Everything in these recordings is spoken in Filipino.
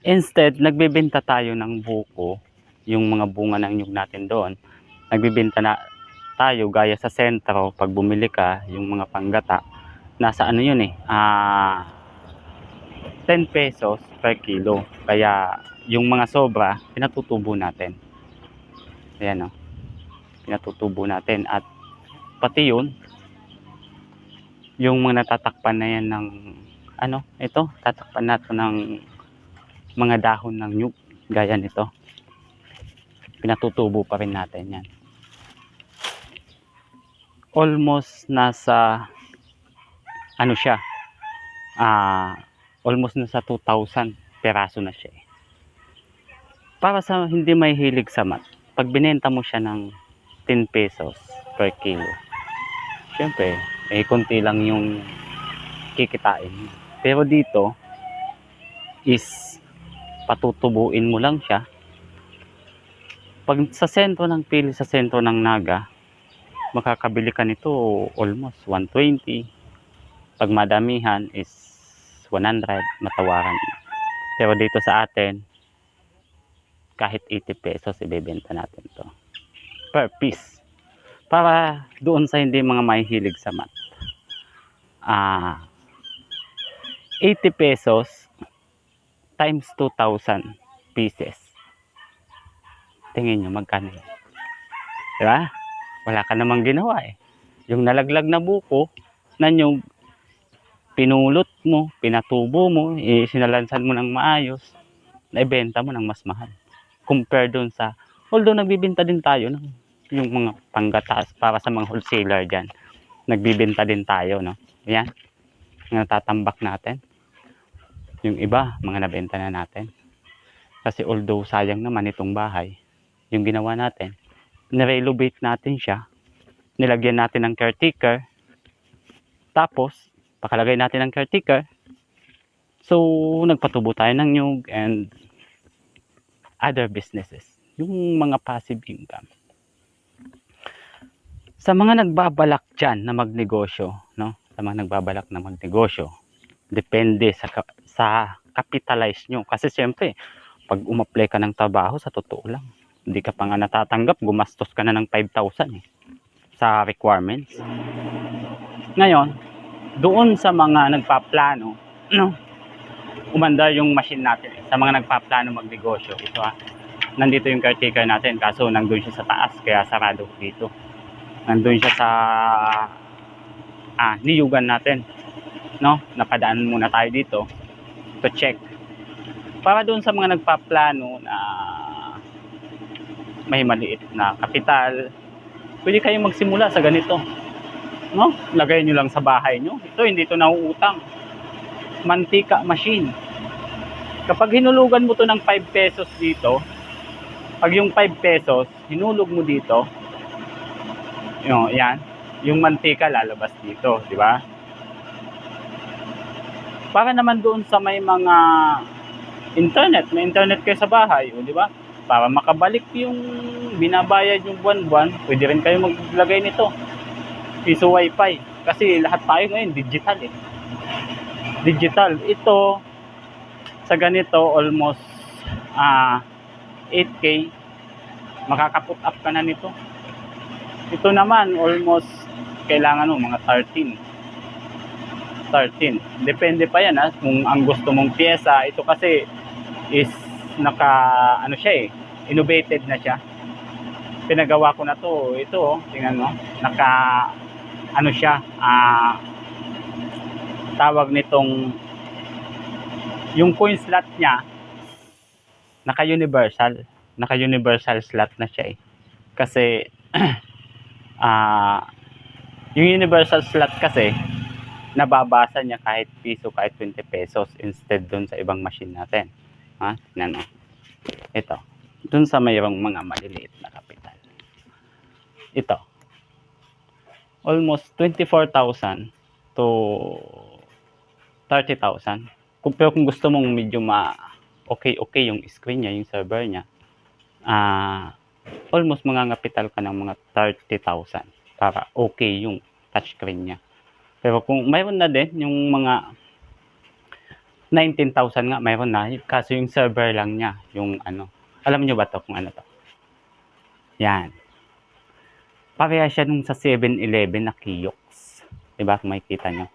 Instead, nagbebenta tayo ng buko, yung mga bunga ng nyug natin doon. Nagbebenta na tayo gaya sa sentro, pag bumili ka, yung mga panggata, nasa ano yun 10 pesos per kilo. Kaya yung mga sobra, pinatutubo natin. Ayan o, pinatutubo natin. At pati yun, yung mga natatakpan na yan ng, ito, tatakpan natin ng mga dahon ng nyug, gaya nito. Pinatutubo pa rin natin yan. Almost nasa, siya, almost nasa 2,000 peraso na siya. Para sa hindi may hilig sa mat, pag binenta mo siya ng 10 pesos per kilo, syempre, konti lang yung kikitain. Pero dito, is patutubuin mo lang siya. Pag sa sentro ng pili, sa sentro ng Naga, makakabili ka nito almost 120. Pag madamihan is 100, matawaran. Pero dito sa atin, kahit 80 pesos ibebenta natin to per piece. Para doon sa hindi mga mahihilig sa mat. 80 pesos times 2,000 pieces. Tingin nyo magkano yun? Diba? Wala ka namang ginawa eh. Yung nalaglag na buko na nyug, pinulot mo, pinatubo mo, sinalansan mo ng maayos, naibenta mo ng mas mahal. Compare doon sa, although nagbibenta din tayo ng yung mga panggatas para sa mga wholesaler dyan. Nagbibenta din tayo, no? Ayan. Natatambak natin. Yung iba, mga nabenta na natin. Kasi although sayang naman itong bahay, yung ginawa natin, nirenovate natin siya, nilagyan natin ng caretaker, tapos, pakalagay natin ng caretaker, so, nagpatubo tayo ng nyug and other businesses. Yung mga passive income. Sa mga nagbabalak dyan na magnegosyo, no? Sa mga nagbabalak na magnegosyo, depende sa capitalize nyo. Kasi siyempre, pag umapply ka ng trabaho, sa totoo lang, hindi ka pa nga natatanggap, gumastos ka na ng 5,000 sa requirements. Ngayon, doon sa mga nagpaplano, no? Umandar yung machine natin. Sa mga nagpaplano magnegosyo, ito nandito yung caretaker natin, kaso nandun siya sa taas, kaya sarado dito. Nandun siya sa niyugan natin, no? Napadaan muna tayo dito to check. Para doon sa mga nagpaplano na may maliit na kapital, pwede kayong magsimula sa ganito, no? Lagay nyo lang sa bahay nyo. Ito, hindi to nauutang. Mantika machine. Kapag hinulugan mo to ng 5 pesos dito, pag yung 5 pesos, hinulog mo dito, yan, yung mantika lalabas dito, di ba? Para naman doon sa may mga may internet kayo sa bahay, di ba? Para makabalik yung binabayad yung buwan-buwan, pwede rin kayo maglagay nito. Piso wifi. Kasi lahat tayo ngayon digital eh. Digital. Ito, sa ganito, almost 8K, makaka-put up ka na nito. Ito naman, almost, kailangan mo, mga 13. Depende pa yan kung ang gusto mong pyesa. Ito kasi is innovated na siya. Pinagawa ko na to. Ito, tingnan mo, tawag nitong, yung coin slot niya, naka-universal slot na siya kasi yung universal slot kasi nababasa niya kahit piso, kahit 20 pesos instead dun sa ibang machine natin. Ito, dun sa mayroong mga maliliit na kapital, ito almost 24,000 to 30,000. Pero kung gusto mong medyo okay yung screen niya, yung server niya, almost mangangapital ka ng mga 30,000 para okay yung touchscreen niya. Pero kung mayroon na din yung mga 19,000 nga mayroon na, kaso yung server lang niya, yung ano. Alam niyo ba 'to kung ano 'to? Yan. Parehas siya nung sa 7-Eleven na kiosk. 'Di ba kung makikita niyo?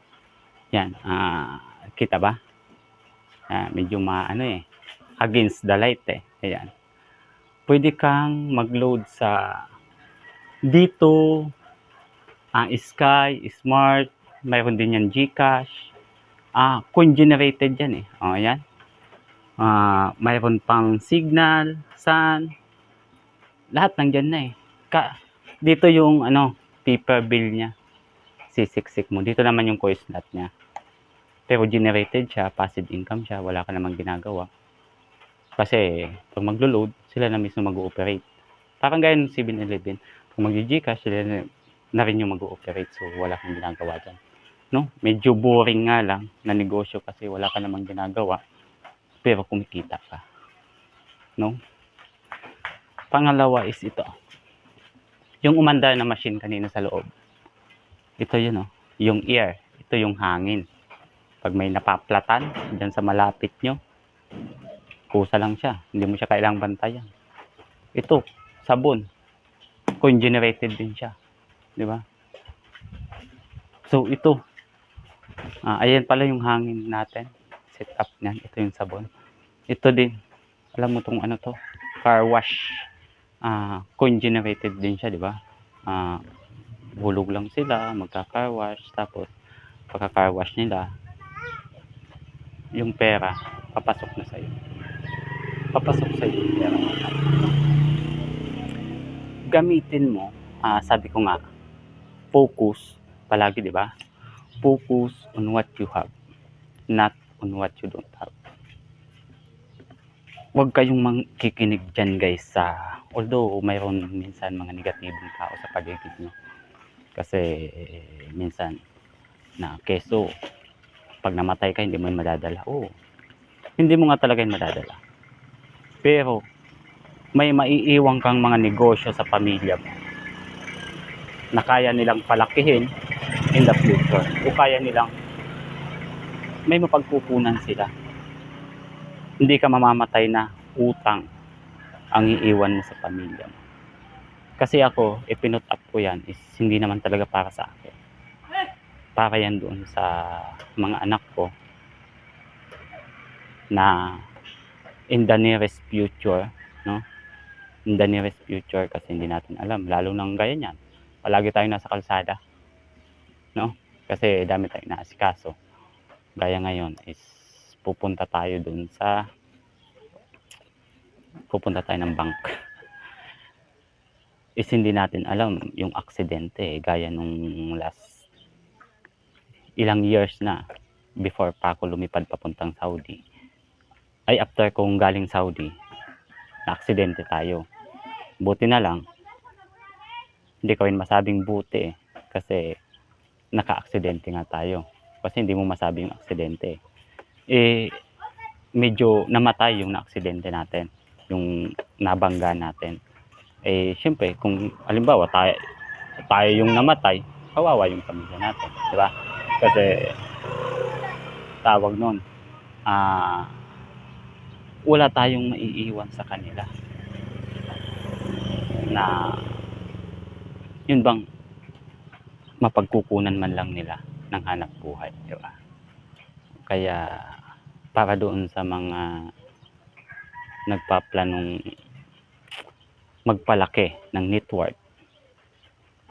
Yan, kita ba? Medyo maano against the light Ayan. Pwede kang mag-load sa dito, Sky, Smart, mayroon din yan GCash. Coin generated yan ayan. Mayroon pang Signal, Sun. Lahat nandiyan na dito yung paper bill niya. Sisiksik mo. Dito naman yung coin slot niya. Pero generated siya, passive income siya, wala ka namang ginagawa. Kasi pag maglo-load, sila na mismo mag-ooperate. Parang gaya ng 7-Eleven. Kung mag-GCash, sila na rin yung mag-ooperate. So, wala kang ginagawa dyan. No? Medyo boring nga lang na negosyo kasi wala ka namang ginagawa. Pero kumikita ka. No? Pangalawa is ito. Yung umandar na machine kanina sa loob. Ito yun yung air. Ito yung hangin. Pag may napaplatan dyan sa malapit nyo, kusa lang siya. Hindi mo siya kailangang bantayan. Ito, sabon. Coin generated din siya. Di ba? So, ito. Ayan pala yung hangin natin. Set up niyan. Ito yung sabon. Ito din. Alam mo tong ano to? Car wash. Coin generated din siya, di ba? Bulog lang sila, magka-car wash. Tapos, pagka-car wash nila, yung pera, papasok na sa'yo. Papasok sa'yo yung pera. Gamitin mo, sabi ko nga, focus palagi, di ba? Focus on what you have, not on what you don't have. Huwag kayong makikinig dyan guys although mayroon minsan mga negatibong tao sa paligid nyo. Kasi minsan na keso, pag namatay ka, hindi mo yun madadala. Hindi mo nga talaga yun madadala. Pero, may maiiwang kang mga negosyo sa pamilya mo na kaya nilang palakihin in the future. O kaya nilang may mapagkukunan sila. Hindi ka mamamatay na utang ang iiwan mo sa pamilya mo. Kasi ako, ipinut up ko yan is hindi naman talaga para sa akin. Para yan doon sa mga anak ko na in the nearest future, no? In the nearest future kasi hindi natin alam. Lalo nang gaya niyan. Palagi tayong nasa kalsada. No? Kasi dami tayong naasikaso. Gaya ngayon is pupunta tayo ng bank. Is hindi natin alam yung aksidente gaya nung last ilang years na before pa ako lumipad papuntang Saudi. Ay after kong galing Saudi, na aksidente tayo. Buti na lang, hindi ko rin masabing buti kasi naka-aksidente nga tayo. Kasi hindi mo masabi yung aksidente. Medyo namatay yung na-aksidente natin, yung nabangga natin. Siyempre, kung halimbawa tayo yung namatay, kawawa yung pamilya natin, di ba? Kasi tawag nun, wala tayong maiiwan sa kanila na yun bang mapagkukunan man lang nila ng hanap buhay, di ba? Kaya para doon sa mga nagpaplanong magpalaki ng network,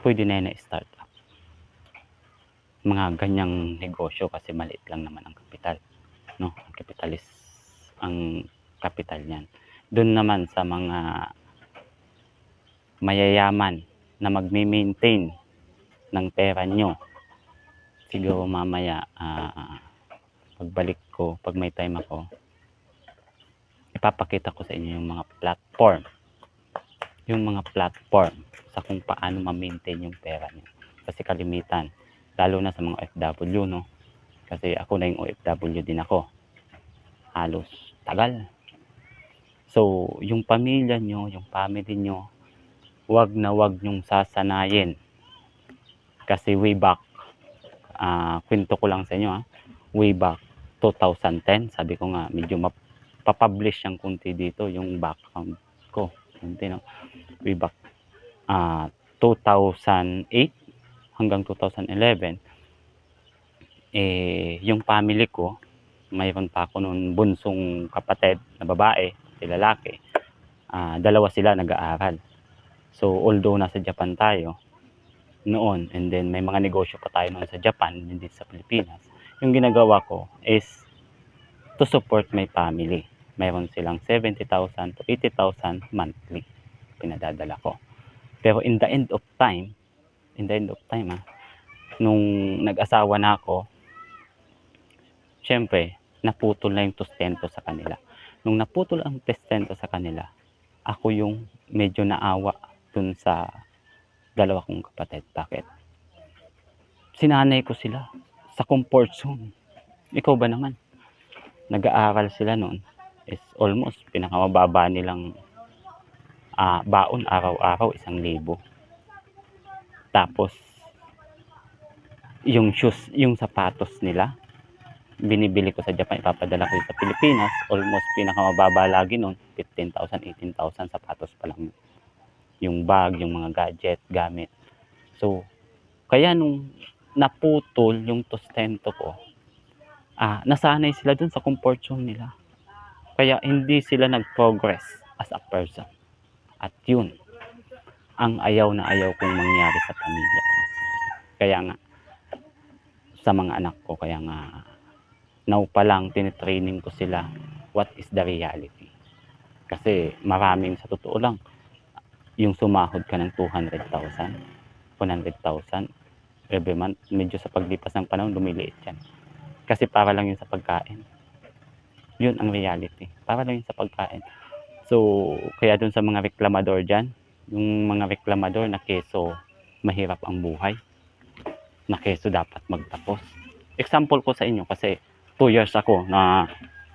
pwede na yun na start up mga ganyang negosyo kasi maliit lang naman ang kapital, no? Ang kapital is ang kapital niyan. Doon naman sa mga mayayaman na magme-maintain ng pera nyo, siguro mamaya pagbalik ko, pag may time ako, ipapakita ko sa inyo yung mga platform sa kung paano ma-maintain yung pera nyo. Kasi kalimitan, lalo na sa mga OFW, no? Kasi ako na yung OFW din ako. Halos tagal. So, yung pamilya nyo, yung family nyo, wag nyong sasanayin. Kasi way back, kwento ko lang sa inyo way back, 2010. Sabi ko nga, medyo mapapublish yung kunti dito, yung background ko. Kunti, no? Way back 2008 hanggang 2011, yung family ko, mayroon pa ako noon bunsong kapatid na babae, lalaki. Dalawa sila nag-aaral. So, although nasa Japan tayo noon, and then may mga negosyo pa tayo noon sa Japan, hindi sa Pilipinas, yung ginagawa ko is to support my family. Mayroon silang 70,000 to 80,000 monthly pinadadala ko. Pero in the end of time, nung nag-asawa na ako, syempre, naputol na yung sustento sa kanila. Nung naputol ang sustento sa kanila, ako yung medyo naawa dun sa dalawa kong kapatid. Bakit? Sinanay ko sila sa comfort zone. Ikaw ba naman? Nag-aaral sila noon is almost pinakamababa nilang baon araw-araw 1,000. Tapos yung shoes, yung sapatos nila, binibili ko sa Japan, ipapadala ko sa Pilipinas, almost pinakamababa lagi noon 15,000, 18,000 sapatos pa lang. Yung bag, yung mga gadget, gamit. So, kaya nung naputol yung sustento ko, nasanay sila dun sa comfort zone nila. Kaya hindi sila nag-progress as a person. At yun, ang ayaw na ayaw kong mangyari sa pamilya ko. Kaya nga, sa mga anak ko, kaya nga, now pa lang, tinitraining ko sila, what is the reality. Kasi maraming, sa totoo lang, yung sumahod ka ng 200,000, 100,000 every month, medyo sa paglipas ng panahon, lumiliit yan. Kasi para lang yun sa pagkain. Yun ang reality. Para lang yun sa pagkain. So, kaya dun sa mga reklamador dyan, yung mga reklamador na keso mahirap ang buhay, na keso dapat magtapos. Example ko sa inyo kasi 2 years ako na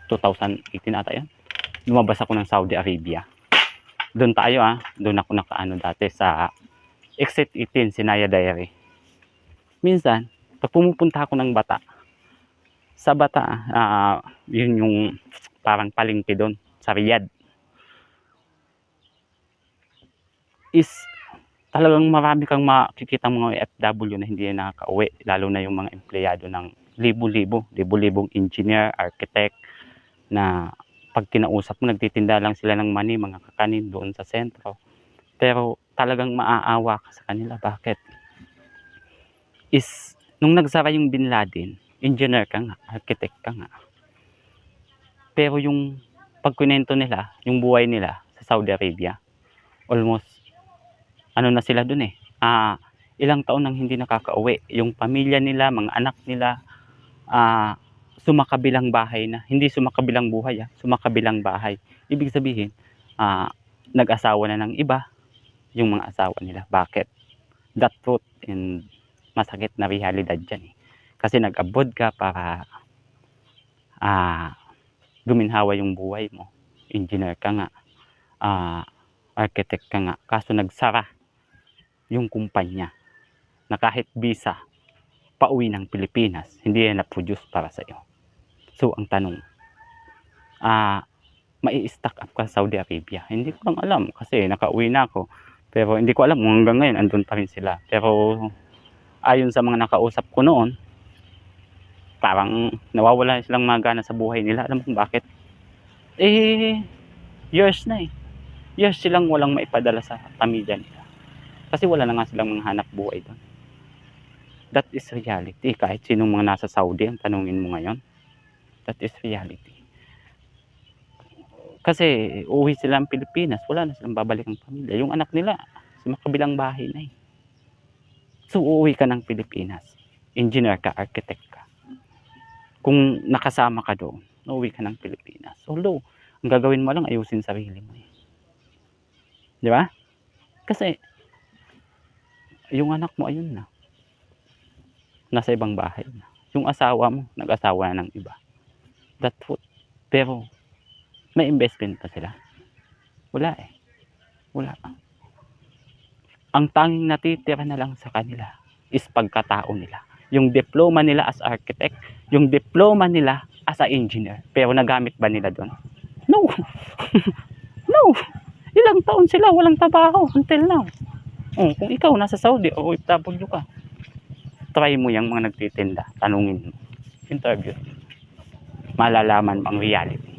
2018 ata yan. Lumabas ako ng Saudi Arabia. Doon tayo doon ako nakaano dati sa Exit 18, Sinaya Diary. Minsan, pag pumupunta ako ng Bata, sa Bata, yun yung parang palengke doon, sa Riyadh. Is talagang marami kang makikita mga OFW na hindi na nakaka-uwi, lalo na yung mga empleyado ng libo-libong engineer, architect, na pag kinausap mo, nagtitinda lang sila ng mani, mga kakanin doon sa sentro. Pero talagang maaawa ka sa kanila. Bakit? Is, nung nagsara yung Bin Laden, engineer ka nga, architect ka nga. Pero yung pagkunento nila, yung buhay nila sa Saudi Arabia, almost, na sila dun ilang taon nang hindi nakakauwi. Yung pamilya nila, mga anak nila, sumakabilang bahay na. Hindi sumakabilang buhay, sumakabilang bahay. Ibig sabihin, nag-asawa na ng iba, yung mga asawa nila. Bakit? That truth and masakit na realidad dyan. Kasi nag-abroad ka para guminhawa yung buhay mo. Engineer ka nga, architect ka nga. Kaso nagsara yung kumpanya na kahit visa pauwi ng Pilipinas, hindi yan na-produce para sa iyo. So, ang tanong, mai-stack up ka sa Saudi Arabia? Hindi ko lang alam kasi nakauwi na ako. Pero hindi ko alam kung hanggang ngayon andun pa rin sila. Pero ayon sa mga nakausap ko noon, parang nawawala silang magana sa buhay nila. Alam mo bakit? Years na Years silang walang maipadala sa pamilya nila. Kasi wala na nga silang mga hanap buhay doon. That is reality. Kahit sinong mga nasa Saudi, ang tanungin mo ngayon, that is reality. Kasi uuwi sila ng Pilipinas, wala na silang babalik ang pamilya. Yung anak nila, sa makabilang bahay na So uuwi ka ng Pilipinas, engineer ka, architect ka. Kung nakasama ka doon, uuwi ka ng Pilipinas. Although, ang gagawin mo lang, ayusin sarili mo. Di ba? Kasi, yung anak mo, ayun na. Nasa ibang bahay na. Yung asawa mo, nag-asawa na ng iba. That food. Pero, may investment pa sila? Wala Wala. Ang tanging natitira na lang sa kanila is pagkatao nila. yung diploma nila as architect, yung diploma nila as a engineer. Pero nagamit ba nila doon? No. No. Ilang taon sila walang trabaho until now. Oh, kung ikaw nasa Saudi o OFW ka, try mo yung mga nagtitinda, tanungin mo, interview, malalaman mo ang reality.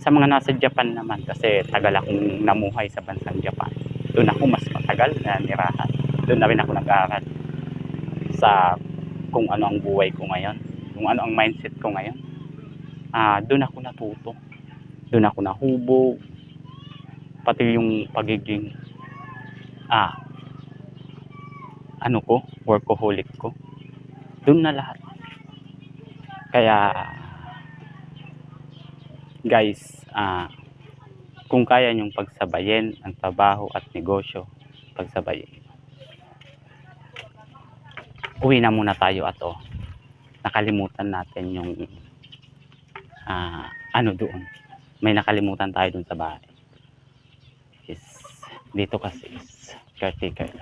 Sa mga nasa Japan naman, kasi tagal akong namuhay sa bansang Japan, doon ako mas matagal na nirahan. Doon na rin ako nag-aaral sa kung ano ang buhay ko ngayon, kung ano ang mindset ko ngayon. Doon ako natuto, doon ako nahubog, pati yung pagiging ano ko, workaholic ko, doon na lahat. Kaya guys, kung kaya nyong pagsabayin ang trabaho at negosyo, pagsabayin. Uwi na muna tayo ato. Nakalimutan natin yung ano doon. May nakalimutan tayo doon sa bahay. Dito kasi is caretaker.